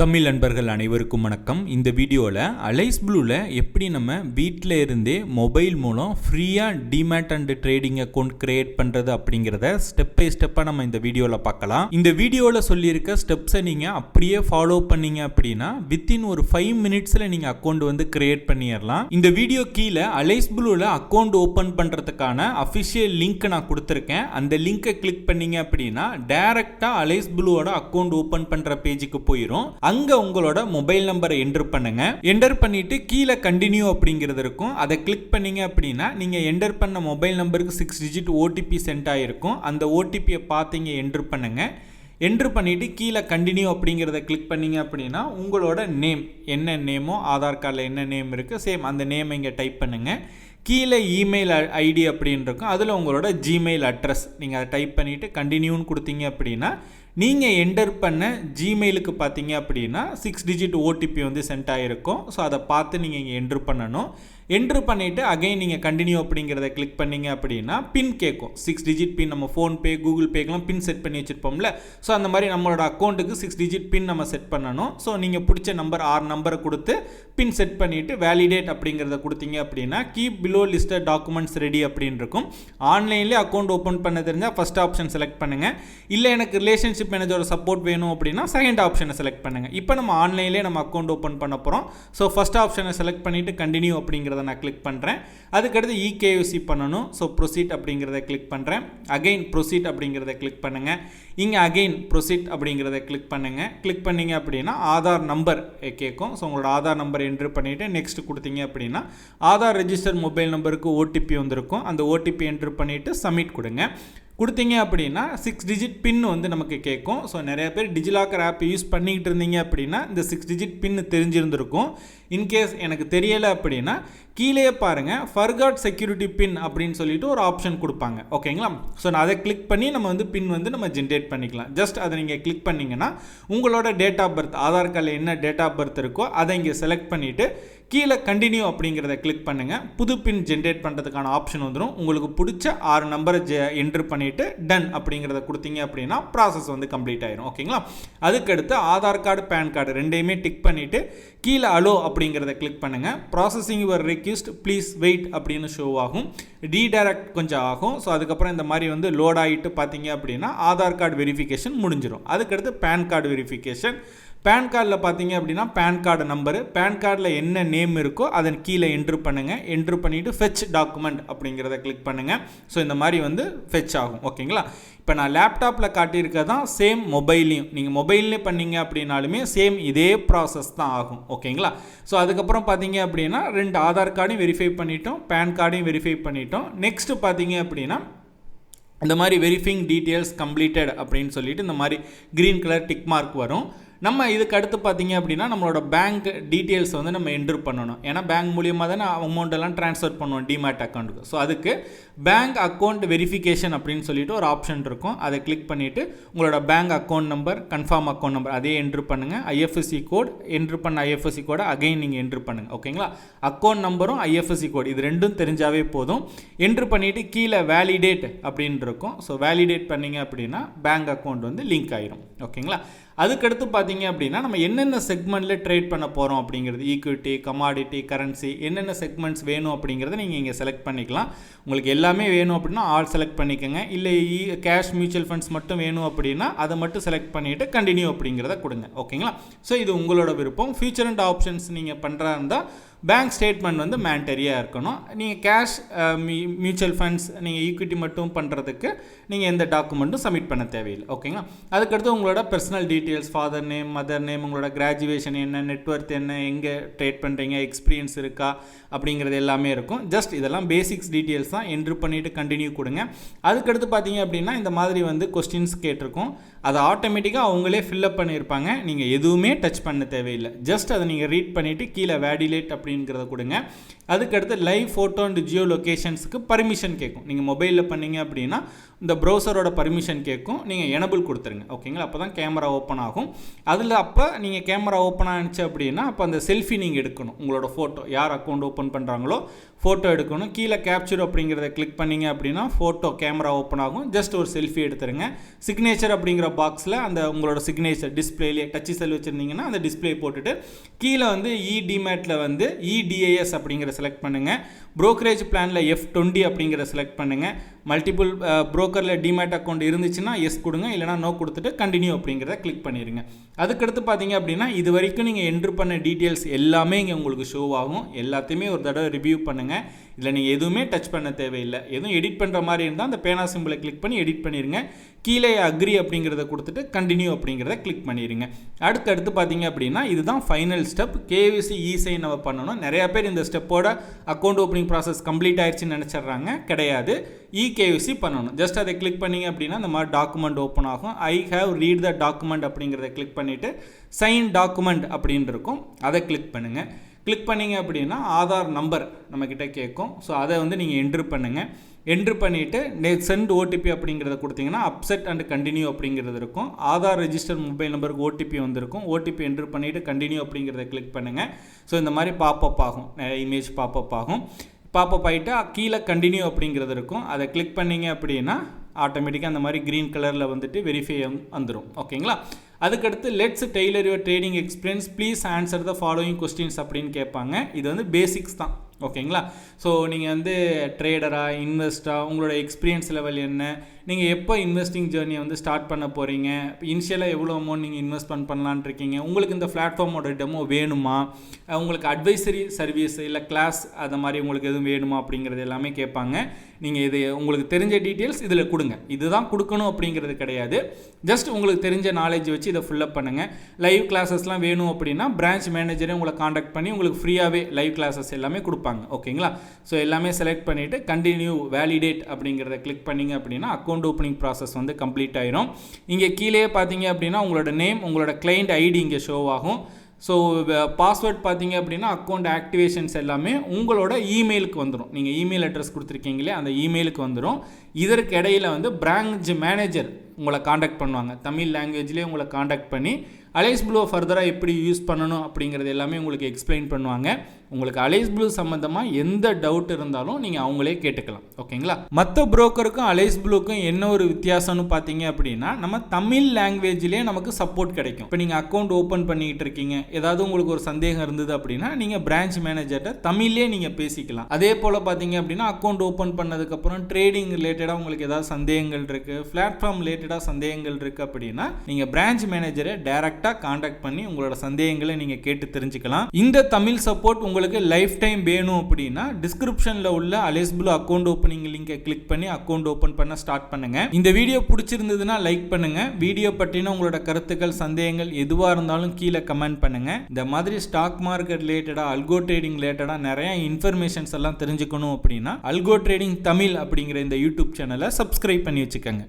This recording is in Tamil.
தமிழ் நண்பர்கள் அனைவருக்கும் வணக்கம். இந்த வீடியோவில் அலைஸ் ப்ளூவில் எப்படி நம்ம வீட்டில் இருந்தே மொபைல் மூலம் ஃப்ரீயாக demat and trading account create பண்ணுறது அப்படிங்கிறத ஸ்டெப் பை ஸ்டெப்பாக நம்ம இந்த வீடியோவில் பார்க்கலாம். இந்த வீடியோவில் சொல்லியிருக்க ஸ்டெப்ஸை நீங்கள் அப்படியே ஃபாலோ பண்ணீங்க அப்படின்னா வித்தின் ஒரு 5 மினிட்ஸில் நீங்கள் அக்கௌண்ட் கிரியேட் பண்ணிடலாம். இந்த வீடியோ கீழே அலைஸ் ப்ளூவில் அக்கௌண்ட் ஓப்பன் பண்ணுறதுக்கான அஃபிஷியல் லிங்க் நான் கொடுத்துருக்கேன். அந்த லிங்கை கிளிக் பண்ணீங்க அப்படின்னா டைரெக்டாக அலைஸ் ப்ளூவோட அக்கௌண்ட் ஓப்பன் பண்ணுற பேஜுக்கு போயிடும். அங்க உங்களோட மொபைல் நம்பரை என்டர் பண்ணுங்க. என்டர் பண்ணிட்டு கீழே கண்டினியூ அப்படிங்கிறது இருக்கும். அதை கிளிக் பண்ணீங்க அப்படின்னா நீங்க என்டர் பண்ண மொபைல் நம்பருக்கு 6 டிஜிட் ஓடிபி சென்ட் ஆயிருக்கும். அந்த ஓடிபியை பார்த்தீங்க என்டர் பண்ணுங்க. என்ட்ரு பண்ணிவிட்டு கீழே கண்டினியூ அப்படிங்கிறத கிளிக் பண்ணிங்க அப்படின்னா உங்களோட நேம் என்ன நேமோ, ஆதார் கார்டில் என்ன நேம் இருக்குது சேம் அந்த நேம் இங்கே டைப் பண்ணுங்கள். கீழே இமெயில் ஐடி அப்படின்னு இருக்கும். அதில் உங்களோட ஜிமெயில் அட்ரஸ் நீங்கள் அதை டைப் பண்ணிவிட்டு கண்டினியூன்னு கொடுத்தீங்க அப்படின்னா நீங்கள் என்டர் பண்ண ஜிமெயிலுக்கு பார்த்தீங்க அப்படின்னா 6 டிஜிட் ஓடிபி சென்ட் ஆகிருக்கும். ஸோ அதை பார்த்து நீங்கள் இங்கே என்ட்ரு பண்ணணும். என்ட்ரு பண்ணிவிட்டு அகைன் நீங்கள் கண்டினியூ அப்படிங்கிறத கிளிக் பண்ணிங்க அப்படின்னா பின் கேட்கும். 6 டிஜிட் பின் நம்ம ஃபோன்பே கூகுள் பேக்கெலாம் பின் செட் பண்ணி வச்சுருப்போம்ல. ஸோ அந்த மாதிரி நம்மளோட அக்கௌண்ட்டுக்கு 6 டிஜிட் பின் நம்ம செட் பண்ணணும். ஸோ நீங்கள் பிடிச்ச நம்பர் 6 நம்பரை கொடுத்து பின் செட் பண்ணிவிட்டு வேலிடேட் அப்படிங்கிறத கொடுத்தீங்க அப்படின்னா keep below listed documents ready அப்படின்னு இருக்கும். ஆன்லைன்லேயே அக்கௌண்ட் ஓப்பன் பண்ண தெரிஞ்சால் ஃபஸ்ட் ஆப்ஷன் செலக்ட் பண்ணுங்கள். இல்லை எனக்கு ரிலேஷன்ஷிப் மேனேஜரோட சப்போர்ட் வேணும் அப்படின்னா செகண்ட் ஆப்ஷனை செலக்ட் பண்ணுங்கள். இப்போ நம்ம ஆன்லைன்லேயே நம்ம அக்கௌண்ட் ஓப்பன் பண்ண போகிறோம். ஸோ ஃபஸ்ட் ஆப்ஷனை செலக்ட் பண்ணிவிட்டு கண்டினியூ அப்படிங்கிறத நான் கிளிக் பண்ணுறேன். அதுக்கடுத்து இகேஒய்சி பண்ணணும். ஸோ ப்ரொசீட் அப்படிங்கிறத கிளிக் பண்ணுறேன். அகைன் ப்ரொசீட் அப்படிங்கிறத கிளிக் பண்ணுங்கள். இங்கே அகைன் ப்ரொசீட் அப்படிங்கிறத கிளிக் பண்ணுங்கள். கிளிக் பண்ணிங்க அப்படின்னா ஆதார் நம்பர் கேட்கும். ஸோ உங்களோட ஆதார் நம்பர் என்ட்ரு பண்ணிவிட்டு நெக்ஸ்ட் கொடுத்தீங்க அப்படின்னா ஆதார் ரெஜிஸ்டர் மொபைல் நம்பருக்கு ஓடிபி வந்திருக்கும். அந்த ஓடிபி என்ட்ரு பண்ணிவிட்டு சப்மிட் கொடுங்க. கொடுத்தீங்க அப்படின்னா 6 டிஜிட் பின் நமக்கு கேட்கும். ஸோ நிறைய பேர் டிஜிலாக்கர் ஆப் யூஸ் பண்ணிக்கிட்டு இருந்தீங்க அப்படின்னா இந்த 6 டிஜிட் பின் தெரிஞ்சிருந்திருக்கும். இன்கேஸ் எனக்கு தெரியலை அப்படின்னா கீழே பாருங்கள் ஃபர்காட் செக்யூரிட்டி பின் அப்படின்னு சொல்லிட்டு ஒரு ஆப்ஷன் கொடுப்பாங்க. ஓகேங்களா? ஸோ நான் அதை கிளிக் பண்ணி நம்ம பின் நம்ம ஜென்ரேட் பண்ணிக்கலாம். ஜஸ்ட் அதை நீங்கள் கிளிக் பண்ணிங்கன்னா உங்களோட டேட் ஆஃப் பர்த் ஆதார் கார்டில் என்ன டேட் ஆஃப் பர்த் இருக்கோ அதை இங்கே செலக்ட் பண்ணிவிட்டு கீழே கண்டினியூ அப்படிங்கிறத கிளிக் பண்ணுங்கள். புது பின் ஜென்ரேட் பண்ணுறதுக்கான ஆப்ஷன் வந்துடும். உங்களுக்கு பிடிச்ச 6 நம்பரை என்ட்ரு பண்ணிவிட்டு டன் அப்படிங்கிறத கொடுத்தீங்க அப்படின்னா ப்ராசஸ் கம்ப்ளீட் ஆயிரும். ஓகேங்களா? அதுக்கடுத்து ஆதார் கார்டு பேன் கார்டு ரெண்டையுமே டிக் பண்ணிவிட்டு கீழே அலோ அப்படிங்கிறத கிளிக் பண்ணுங்கள். Processing your request please wait அப்படின்னு ஷோ ஆகும். ரீடைரக்ட் கொஞ்சம் ஆகும். ஸோ அதுக்கப்புறம் இந்த மாதிரி லோட் ஆகிட்டு பார்த்தீங்க அப்படின்னா ஆதார் கார்டு வெரிஃபிகேஷன் முடிஞ்சிடும். அதுக்கடுத்து பேன் கார்டு வெரிஃபிகேஷன். பேன் கார்டில் பார்த்தீங்க அப்படின்னா பேன் கார்டு நம்பரு, பேன் கார்டில் என்ன நேம் இருக்கோ அதன் கீழே என்ட்ரு பண்ணுங்கள். என்ட்ரு பண்ணிவிட்டு ஃபெச் டாக்குமெண்ட் அப்படிங்கிறத கிளிக் பண்ணுங்கள். ஸோ இந்த மாதிரி ஃபெச் ஆகும். ஓகேங்களா? இப்போ நான் லேப்டாப்பில் காட்டியிருக்கதான் சேம் மொபைல்லையும் நீங்கள் மொபைல்லே பண்ணீங்க அப்படின்னாலுமே சேம் இதே ப்ராசஸ் தான் ஆகும். ஓகேங்களா? ஸோ அதுக்கப்புறம் பார்த்தீங்க அப்படின்னா 2 ஆதார் கார்டையும் வெரிஃபை பண்ணிட்டோம், பேன் கார்டையும் வெரிஃபை பண்ணிட்டோம். நெக்ஸ்ட்டு பார்த்தீங்க அப்படின்னா இந்த மாதிரி வெரிஃபைங் டீட்டெயில்ஸ் கம்ப்ளீட்டட் அப்படின்னு சொல்லிட்டு இந்த மாதிரி க்ரீன் கலர் டிக் மார்க் வரும். நம்ம இதுக்கு அடுத்து பார்த்தீங்க அப்படின்னா நம்மளோட பேங்க் டீட்டெயில்ஸ் நம்ம என்ட்ரு பண்ணணும். ஏன்னா பேங்க் மூலியமாக தானே அமௌண்ட்டெல்லாம் ட்ரான்ஸ்ஃபர் பண்ணுவோம் டிமேட் அக்கௌண்ட்டுக்கு. ஸோ அதுக்கு பேங்க் அக்கௌண்ட் வெரிஃபிகேஷன் அப்படின்னு சொல்லிட்டு ஒரு ஆப்ஷன் இருக்கும். அதை கிளிக் பண்ணிவிட்டு உங்களோட bank account number, confirm account number அதே என்ட்ரு பண்ணுங்கள். ஐஎஃப்எஸ்சி கோட் என்ட்ரு பண்ண ஐஎஃப்எஸ்சி கோடை அகைன் நீங்கள் என்ட்ரு பண்ணுங்கள். ஓகேங்களா? அக்கௌண்ட் நம்பரும் ஐஎஃப்எஸ்சி கோட் இது ரெண்டும் தெரிஞ்சாவே போதும். என்ட்ரு பண்ணிவிட்டு கீழே வேலிடேட் அப்படின்னு இருக்கும். ஸோ வேலிடேட் பண்ணிங்க அப்படின்னா பேங்க் அக்கௌண்ட் லிங்க் ஆயிரும். ஓகேங்களா? அதுக்கடுத்து பார்த்தீங்க அப்படின்னா நம்ம என்னென்ன செக்மெண்ட்டில் ட்ரேட் பண்ண போகிறோம் அப்படிங்கிறது ஈக்விட்டி, கமாடிட்டி, கரன்சி என்னென்ன செக்மெண்ட்ஸ் வேணும் அப்படிங்கிறத நீங்கள் இங்கே செலக்ட் பண்ணிக்கலாம். உங்களுக்கு எல்லாமே வேணும் அப்படின்னா ஆல் செலக்ட் பண்ணிக்கோங்க. இல்லை கேஷ் மியூச்சுவல் ஃபண்ட்ஸ் மட்டும் வேணும் அப்படின்னா அதை மட்டும் செலக்ட் பண்ணிவிட்டு கண்டினியூ அப்படிங்கிறத கொடுங்க. ஓகேங்களா? ஸோ இது உங்களோட விருப்பம். ஃபியூச்சர் அண்ட் ஆப்ஷன்ஸ் நீங்கள் பண்ணுறா இருந்தால் பேங்க் ஸ்டேட்மெண்ட் மேண்டரியாக இருக்கணும். நீங்கள் கேஷ் மியூச்சுவல் ஃபண்ட்ஸ் நீங்கள் ஈக்விட்டி மட்டும் பண்ணுறதுக்கு நீங்கள் எந்த டாக்குமெண்ட்டும் சப்மிட் பண்ண தேவையில்லை. ஓகேங்களா? அதுக்கடுத்து உங்களோட personal details, father name, mother name, உங்களோட கிராஜுவேஷன் என்ன, நெட்வொர்த் என்ன, எங்கே ட்ரேட் பண்ணுறீங்க, எக்ஸ்பீரியன்ஸ் இருக்கா அப்படிங்கிறது எல்லாமே இருக்கும். ஜஸ்ட் இதெல்லாம் பேசிக்ஸ் டீட்டெயில்ஸ் தான். என்ட்ரு பண்ணிவிட்டு கண்டினியூ கொடுங்க. அதுக்கடுத்து பார்த்தீங்க அப்படின்னா இந்த மாதிரி கொஸ்டின்ஸ் கேட்டிருக்கோம். அதை ஆட்டோமேட்டிக்காக அவங்களே ஃபில்அப் பண்ணியிருப்பாங்க. நீங்கள் எதுவுமே டச் பண்ண தேவையில்லை. ஜஸ்ட் அதை நீங்கள் ரீட் பண்ணிவிட்டு கீழே வேலிடேட் அப்படிங்கிறத கொடுங்க. அதுக்கடுத்து லைவ் ஃபோட்டோ அண்ட் ஜியோ லொக்கேஷன்ஸுக்கு பர்மிஷன் கேட்கும். நீங்கள் மொபைலில் பண்ணீங்க அப்படின்னா இந்த ப்ரௌசரோட பர்மிஷன் கேட்கும். நீங்கள் எனபிள் கொடுத்துருங்க. ஓகேங்களா? அப்போ தான் கேமரா ஓப்பன் ஆகும். அதில் அப்போ நீங்கள் கேமரா ஓப்பன் ஆனிச்சு அப்படின்னா அப்போ அந்த செல்ஃபி நீங்கள் எடுக்கணும். உங்களோட ஃபோட்டோ யார் அக்கௌண்ட் ஓப்பன் பண்ணுறாங்களோ ஃபோட்டோ எடுக்கணும். கீழே கேப்சர் அப்படிங்கிறத கிளிக் பண்ணிங்க அப்படின்னா ஃபோட்டோ கேமரா ஓப்பன் ஆகும். ஜஸ்ட் ஒரு செல்ஃபி எடுத்துருங்க. சிக்னேச்சர் அப்படிங்கிற பாக்ஸில் அந்த உங்களோட சிக்னேச்சர் டிஸ்பிளேலே டச் செல் வச்சுருந்தீங்கன்னா அந்த டிஸ்பிளே போட்டுட்டு கீழே வந்து டிமேட்டில் வந்து டிஐஎஸ் அப்படிங்கிற செலக்ட் பண்ணுங்கள். ப்ரோக்கரேஜ் பிளானில் F20 அப்படிங்கிற செலக்ட் பண்ணுங்கள். மல்டிபிள் ப்ரோக்கரில் டிமேட் அக்கௌண்ட் இருந்துச்சுன்னா எஸ் கொடுங்க, இல்லைனா நோ கொடுத்துட்டு கண்டினியூ அப்படிங்கிறத கிளிக் பண்ணிடுங்க. அதுக்கடுத்து பார்த்தீங்க அப்படின்னா இது வரைக்கும் நீங்கள் என்ட்ரு பண்ண டீட்டெயில்ஸ் எல்லாமே இங்கே உங்களுக்கு ஷோ ஆகும். எல்லாத்தையுமே ஒரு தடவை ரிவ்யூ பண்ணுங்கள். இதில் நீங்கள் எதுவுமே டச் பண்ண தேவையில்லை. எதுவும் எடிட் பண்ணுற மாதிரி இருந்தால் அந்த பேனா சிம்பிளை கிளிக் பண்ணி எடிட் பண்ணிடுங்க. கீழே அக்ரி அப்படிங்கிறத கொடுத்துட்டு கண்டினியூ அப்படிங்கிறத கிளிக் பண்ணிடுங்க. அடுத்து பார்த்தீங்க அப்படின்னா இதுதான் ஃபைனல் ஸ்டெப். KYC இ-சைன் நம்ம பண்ணணும். நிறையா பேர் இந்த ஸ்டெப்போட அக்கௌண்ட் ஓப்பனிங் ப்ராசஸ் கம்ப்ளீட் ஆயிடுச்சுன்னு நினச்சிட்றாங்க. கிடையாது, KYC பண்ணணும். ஜஸ்ட் அதை கிளிக் பண்ணிங்க அப்படின்னா இந்த மாதிரி டாக்குமெண்ட் ஓப்பன் ஆகும். I have read the document அப்படிங்கிறத கிளிக் பண்ணிவிட்டு சைன் டாக்குமெண்ட் அப்படின்னு இருக்கும், அதை கிளிக் பண்ணுங்கள். கிளிக் பண்ணிங்க அப்படின்னா ஆதார் நம்பர் நம்மக்கிட்ட கேட்கும். ஸோ அதை வந்து நீங்கள் என்ட்ரு பண்ணுங்கள். என்ட்ரு பண்ணிவிட்டு சென்ட் ஓடிபி அப்படிங்கிறத கொடுத்தீங்கன்னா அப்செட் அண்ட் கண்டினியூ அப்படிங்கிறது இருக்கும். ஆதார் ரெஜிஸ்டர் மொபைல் நம்பருக்கு ஓடிபி வந்திருக்கும். ஓடிபி என்ட்ரு பண்ணிவிட்டு கண்டினியூ அப்படிங்கிறத கிளிக் பண்ணுங்கள். ஸோ இந்த மாதிரி பாப்பப் ஆகும், இமேஜ் பாப்பப் ஆகும். பாப்பப் ஆகிட்டு கீழே கண்டினியூ அப்படிங்கிறது இருக்கும். அதை கிளிக் பண்ணிங்க அப்படின்னா ஆட்டோமேட்டிக்காக அந்த மாதிரி க்ரீன் கலரில் வந்துட்டு வெரிஃபை வந்துடும். ஓகேங்களா? அதுக்கடுத்து let's tailor your trading experience please answer the following questions அப்படின்னு கேட்பாங்க. இது வந்து பேசிக்ஸ் தான். ஓகேங்களா? ஸோ நீங்கள் வந்து ட்ரேடரா இன்வெஸ்டா, உங்களோட எக்ஸ்பீரியன்ஸ் லெவல் என்ன, நீங்கள் எப்போ இன்வெஸ்டிங் ஜேர்னியை வந்து ஸ்டார்ட் பண்ண போகிறீங்க, இனிஷியலாக எவ்வளோ அமௌண்ட் நீங்கள் இன்வெஸ்ட்மெண்ட் பண்ணலான்னு இருக்கீங்க, உங்களுக்கு இந்த பிளாட்ஃபார்மோட டெமோ வேணுமா, உங்களுக்கு அட்வைசரி சர்வீஸ் இல்லை கிளாஸ் அது மாதிரி உங்களுக்கு எதுவும் வேணுமா அப்படிங்கிறது எல்லாமே கேட்பாங்க. நீங்கள் இது உங்களுக்கு தெரிஞ்ச டீட்டெயில்ஸ் இதில் கொடுங்க. இதுதான் கொடுக்கணும் அப்படிங்கிறது கிடையாது. ஜஸ்ட் உங்களுக்கு தெரிஞ்ச நாலேஜ் வச்சு இதை ஃபில்லப் பண்ணுங்கள். லைவ் கிளாஸஸ்லாம் வேணும் அப்படின்னா பிரான்ச் மேனேஜரே உங்களை காண்டாக்ட் பண்ணி உங்களுக்கு ஃப்ரீயாகவே லைவ் கிளாஸஸ் எல்லாமே கொடுப்பாங்க. ஓகேங்களா? ஸோ எல்லாமே செலக்ட் பண்ணிவிட்டு கண்டினியூ வேலிடேட் அப்படிங்கிறத கிளிக் பண்ணிங்க அப்படின்னா அக்கௌண்ட் ஓப்பனிங் ப்ராசஸ் வந்து கம்ப்ளீட் ஆயிரும். இங்கே கீழே பார்த்தீங்க அப்படின்னா உங்களோட நேம், உங்களோட கிளைண்ட் ஐடி இங்கே ஷோ ஆகும். ஸோ பாஸ்வேர்ட் பார்த்தீங்க அப்படின்னா அக்கௌண்ட் ஆக்டிவேஷன்ஸ் எல்லாமே உங்களோட இமெயிலுக்கு வந்துடும். நீங்கள் இமெயில் அட்ரஸ் கொடுத்துருக்கீங்களே அந்த இமெயிலுக்கு வந்துடும். இதற்கு இடையில் வந்து பிரான்ச் மேனேஜர் உங்களை காண்டாக்ட் பண்ணுவாங்க. தமிழ் லாங்குவேஜ்லேயே உங்களை காண்டாக்ட் பண்ணி அலைஸ் ப்ளூ ஃபர்தராக எப்படி யூஸ் பண்ணணும் அப்படிங்கிறது எல்லாமே உங்களுக்கு எக்ஸ்பிளைன் பண்ணுவாங்க. உங்களுக்கு அலைஸ் ப்ளூ சம்மந்தமாக எந்த டவுட் இருந்தாலும் நீங்கள் அவங்களே கேட்டுக்கலாம். ஓகேங்களா? மற்ற புரோக்கருக்கும் அலைஸ் ப்ளூக்கும் என்ன ஒரு வித்தியாசம்னு பார்த்தீங்க அப்படின்னா நம்ம தமிழ் லாங்குவேஜ்லேயே நமக்கு சப்போர்ட் கிடைக்கும். இப்போ நீங்கள் அக்கௌண்ட் ஓப்பன் பண்ணிக்கிட்டு இருக்கீங்க, ஏதாவது உங்களுக்கு ஒரு சந்தேகம் இருந்தது அப்படின்னா நீங்கள் பிரான்ச் மேனேஜர்கிட்ட தமிழ்லேயே நீங்கள் பேசிக்கலாம். அதே போல் பார்த்தீங்க அப்படின்னா அக்கௌண்ட் ஓப்பன் பண்ணதுக்கப்புறம் ட்ரேடிங் ரிலேட்டடாக உங்களுக்கு ஏதாவது சந்தேகங்கள் இருக்குது, பிளாட்ஃபார்ம் ரிலேட்டடாக சந்தேகங்கள் இருக்குது அப்படின்னா நீங்கள் பிரான்ச் மேனேஜரை டைரெக்டாக காண்டாக்ட் பண்ணி உங்களோட சந்தேகங்களை நீங்கள் கேட்டு தெரிஞ்சுக்கலாம். இந்த தமிழ் சப்போர்ட் உங்களுக்கு லைஃப் டைம் வேணும் அப்படின்னா டிஸ்கிரிப்ஷனில் உள்ள அலைஸ் ப்ளூ அக்கௌண்ட் ஓப்பனிங் லிங்கை கிளிக் பண்ணி அக்கௌண்ட் ஓப்பன் பண்ண ஸ்டார்ட் பண்ணுங்க. இந்த வீடியோ பிடிச்சிருந்ததுன்னா லைக் பண்ணுங்க. வீடியோ பற்றின உங்களோட கருத்துக்கள் சந்தேகங்கள் எதுவாக இருந்தாலும் கீழே கமெண்ட் பண்ணுங்க. இந்த மாதிரி ஸ்டாக் மார்க்கெட் ரிலேட்டடாக அல்கோ ட்ரேடிங் ரிலேட்டடாக நிறைய இன்ஃபர்மேஷன்ஸ் எல்லாம் தெரிஞ்சுக்கணும் அப்படின்னா அல்கோ ட்ரேடிங் தமிழ் அப்படிங்கிற இந்த யூடியூப் சேனலை சப்ஸ்கிரைப் பண்ணி வச்சுக்கோங்க.